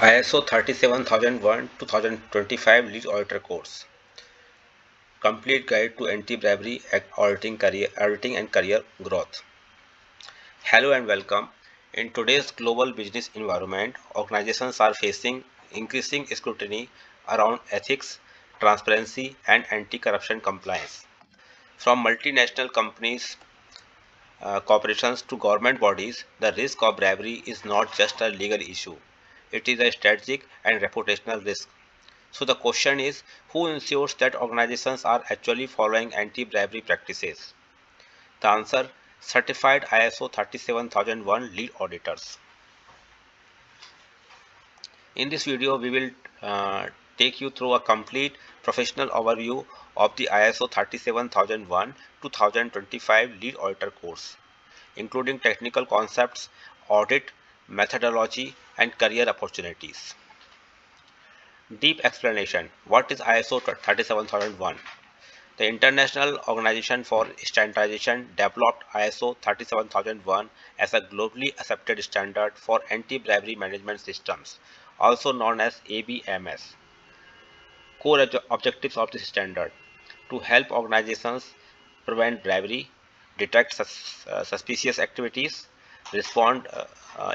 ISO 37001 2025 Lead Auditor Course. Complete Guide to Anti-Bribery Auditing and Career Growth. Hello and welcome. In today's global business environment, organizations are facing increasing scrutiny around ethics, transparency, and anti-corruption compliance. From multinational companies, corporations to government bodies, the risk of bribery is not just a legal issue. It is a strategic and reputational risk. So the question is, who ensures that organizations are actually following anti-bribery practices? The answer, certified ISO 37001 lead auditors. In this video, we will take you through a complete professional overview of the ISO 37001 2025 lead auditor course, including technical concepts, audit, methodology, and career opportunities. Deep explanation. What is ISO 37001? The International Organization for Standardization developed ISO 37001 as a globally accepted standard for anti-bribery management systems, also known as ABMS. Core objectives of this standard: to help organizations prevent bribery, detect suspicious activities, respond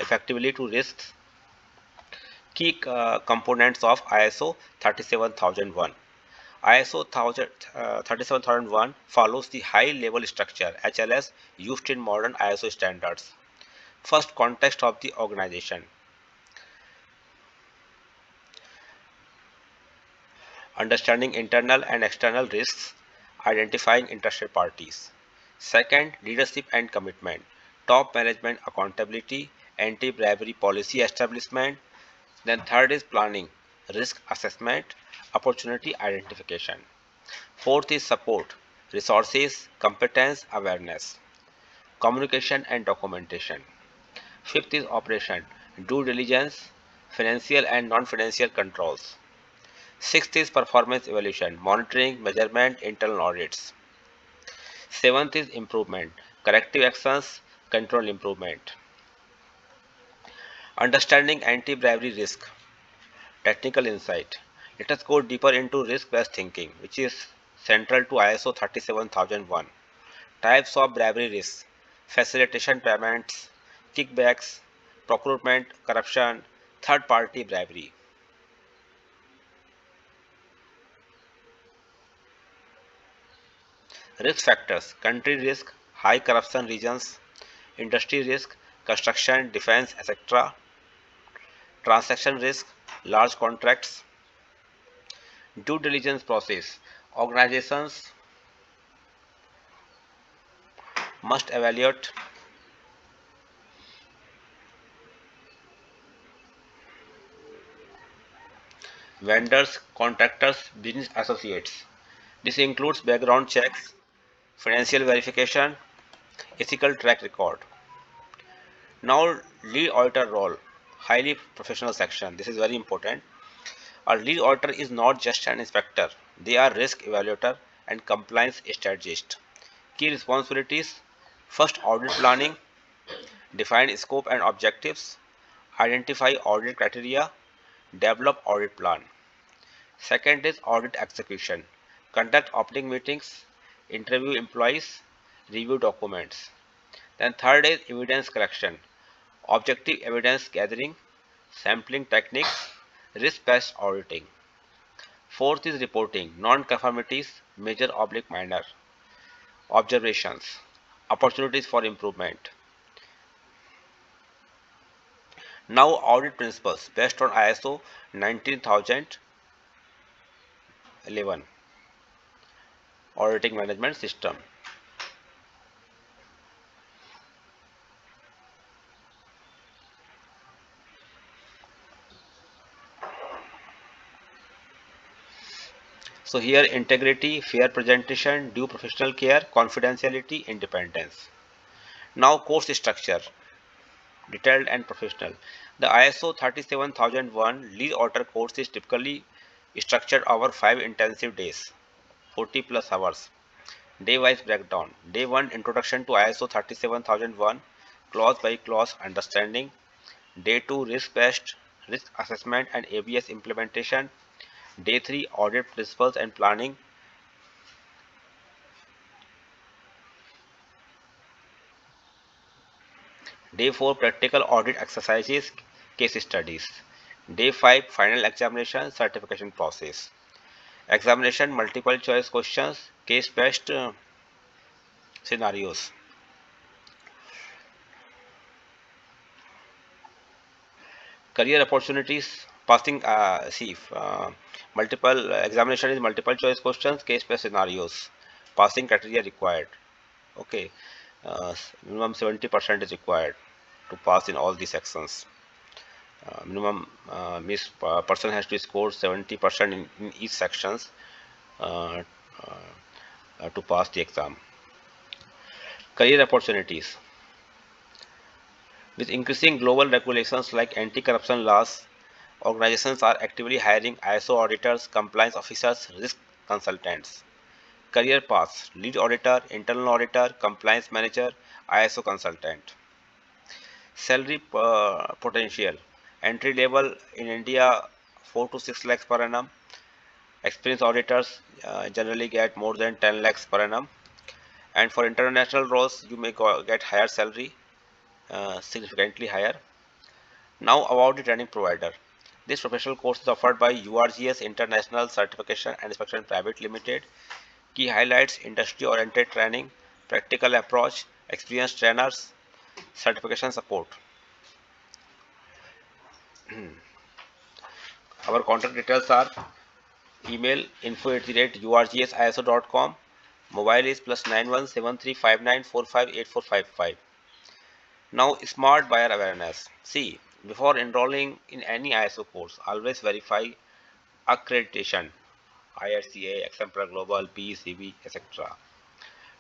effectively to risks. Key components of ISO 37001. ISO 37001 follows the high-level structure HLS used in modern ISO standards. First, context of the organization. Understanding internal and external risks, identifying interested parties. Second, leadership and commitment. Top management accountability, anti-bribery policy establishment. Then third is planning, risk assessment, opportunity identification. Fourth is support, resources, competence, awareness, communication and documentation. Fifth is operation, due diligence, financial and non-financial controls. Sixth is performance evaluation, monitoring, measurement, internal audits. Seventh is improvement, corrective actions, control improvement. Understanding anti-bribery risk, technical insight. Let us go deeper into risk-based thinking, which is central to ISO 37001. Types of bribery risks: facilitation payments, kickbacks, procurement, corruption, third-party bribery. Risk factors: country risk, high corruption regions; industry risk, construction, defense, etc.; transaction risk, large contracts; due diligence process. Organizations must evaluate vendors, contractors, business associates. This includes background checks, financial verification, ethical track record. Now, lead auditor role, highly professional section. This is very important. A lead auditor is not just an inspector, they are risk evaluator and compliance strategist. Key responsibilities: first, audit planning, define scope and objectives, identify audit criteria, develop audit plan. Second is audit execution, conduct opening meetings, interview employees, review documents. Then third is evidence collection, objective evidence gathering, sampling techniques, risk-based auditing. Fourth is reporting, non-conformities, major/minor, observations, opportunities for improvement. Now audit principles based on ISO 19011 auditing management system. So here, integrity, fair presentation, due professional care, confidentiality, independence. Now course structure, detailed and professional. The ISO 37001 lead auditor course is typically structured over 5 intensive days, 40 plus hours. Day wise breakdown. Day 1, introduction to ISO 37001, clause by clause understanding. Day 2, risk based risk assessment and ABS implementation. Day 3, audit principles and planning. Day 4, practical audit exercises, case studies. Day 5, final examination, certification process. Examination, multiple choice questions, case based scenarios. Career opportunities, passing, multiple examination is multiple choice questions, case based scenarios. Passing criteria required. Okay, minimum 70% is required to pass in all these sections. Minimum means person has to score 70% in each sections uh, to pass the exam. Career opportunities. With increasing global regulations like anti-corruption laws, organizations are actively hiring ISO auditors, compliance officers, risk consultants. Career paths: lead auditor, internal auditor, compliance manager, ISO consultant. Salary potential: entry level in India 4 to 6 lakhs per annum. Experienced auditors generally get more than 10 lakhs per annum. And for international roles, you may get higher salary, significantly higher. Now about the training provider. This professional course is offered by URGS International Certification and Inspection Private Limited. Key highlights: industry-oriented training, practical approach, experienced trainers, certification support. Our contact details are: email info@urgsiso.com, mobile is +917359458455. Now, smart buyer awareness. See, before enrolling in any ISO course, always verify accreditation: IRCA, Exemplar Global, PECB, etc.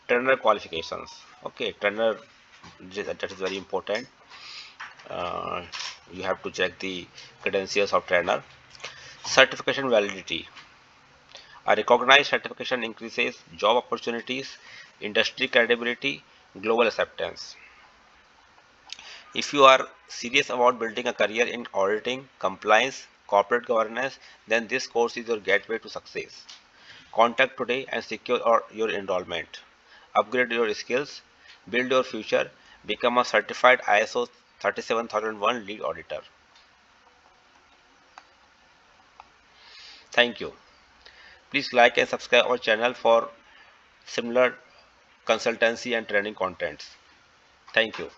Trainer qualifications. Okay, trainer, that is very important. Uh, you have to check the credentials of trainer. Certification validity. A recognized certification increases job opportunities, industry credibility, global acceptance. If you are serious about building a career in auditing, compliance, corporate governance, then this course is your gateway to success. Contact today and secure your enrollment. Upgrade your skills, build your future, become a certified ISO 37001 lead auditor. Thank you. Please like and subscribe our channel for similar consultancy and training contents. Thank you.